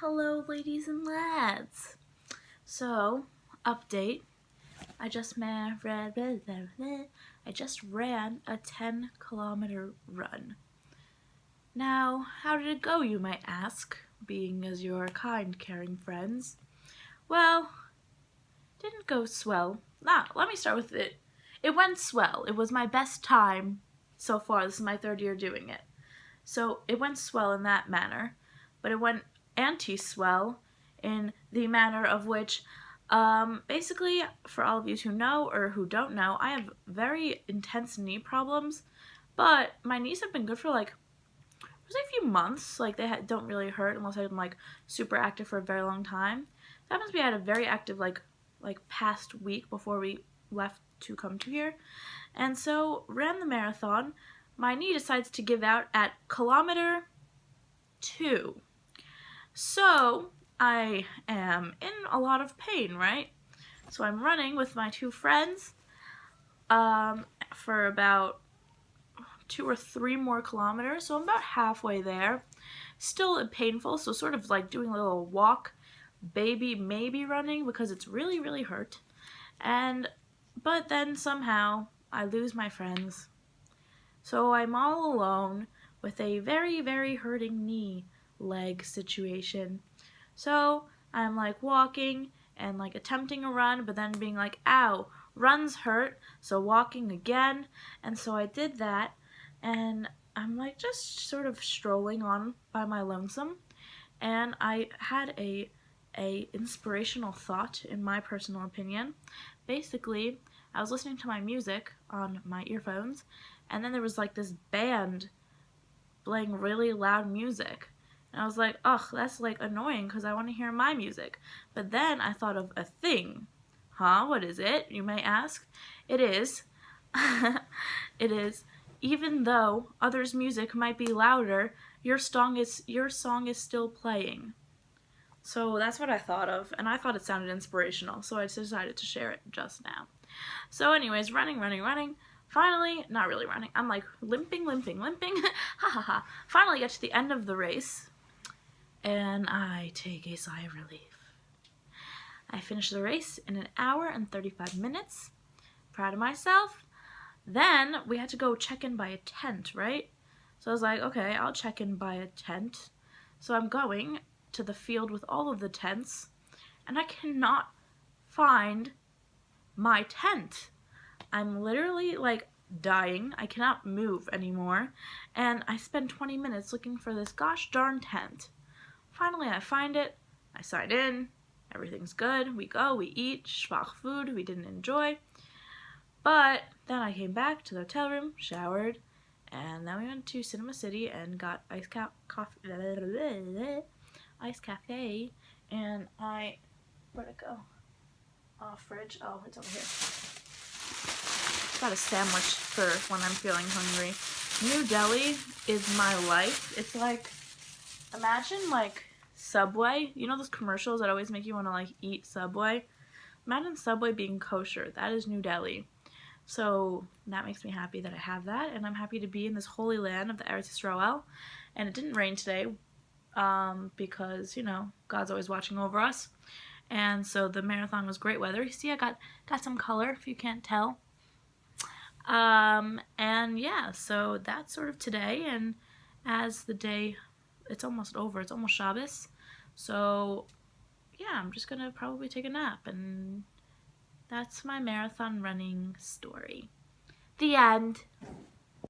Hello, ladies and lads. So, update. I just ran a 10-kilometer run. Now, how did it go, you might ask, being as your kind, caring friends? Well, didn't go swell. Let me start with it. It went swell. It was my best time so far. This is my third year doing it. So it went swell in that manner, but it went anti-swell in the manner of which, basically, for all of you who know or who don't know, I have very intense knee problems, but my knees have been good for like a few months. Like they don't really hurt unless I'm like super active for a very long time. That happens. We had a very active like past week before we left to come to here, and so ran the marathon. My knee decides to give out at kilometer 2. So I am in a lot of pain, right? So I'm running with my two friends for about 2 or 3 more kilometers. So I'm about halfway there. Still painful, so sort of like doing a little walk, baby, maybe running because it's really, really hurt. But then somehow I lose my friends. So I'm all alone with a very, very hurting knee leg situation. So I'm like walking and like attempting a run, but then being like, ow, runs hurt, so walking again. And so I did that, and I'm like just sort of strolling on by my lonesome, and I had a inspirational thought, in my personal opinion. Basically, I was listening to my music on my earphones, and then there was like this band playing really loud music. And I was like, ugh, that's like annoying because I want to hear my music. But then I thought of a thing. Huh? What is it? You may ask. It is. It is. Even though others' music might be louder, your song is still playing. So that's what I thought of, and I thought it sounded inspirational, so I decided to share it just now. So anyways, running. Finally, not really running, I'm like limping. Ha ha ha. Finally get to the end of the race, and I take a sigh of relief. I finished the race in 1 hour and 35 minutes. Proud of myself. Then we had to go check in by a tent, right? So I was like, okay, I'll check in by a tent. So I'm going to the field with all of the tents, and I cannot find my tent. I'm literally like dying. I cannot move anymore, and I spend 20 minutes looking for this gosh darn tent. Finally I find it, I sign in, everything's good, we go, we eat, schwach food we didn't enjoy. But then I came back to the hotel room, showered, and then we went to Cinema City and got iced cafe, and where'd it go? Fridge, oh, it's over here. Got a sandwich for when I'm feeling hungry. New Delhi is my life. It's like, imagine like Subway. You know those commercials that always make you want to like eat Subway? Imagine Subway being kosher. That is New Delhi. So that makes me happy that I have that, and I'm happy to be in this holy land of the Eretz Yisrael. And it didn't rain today, because, you know, God's always watching over us. And so the marathon was great weather. You see, I got some color, if you can't tell. And yeah, so that's sort of today, and as the day, it's almost over, it's almost Shabbos, so yeah, I'm just gonna probably take a nap, and that's my marathon running story. The end.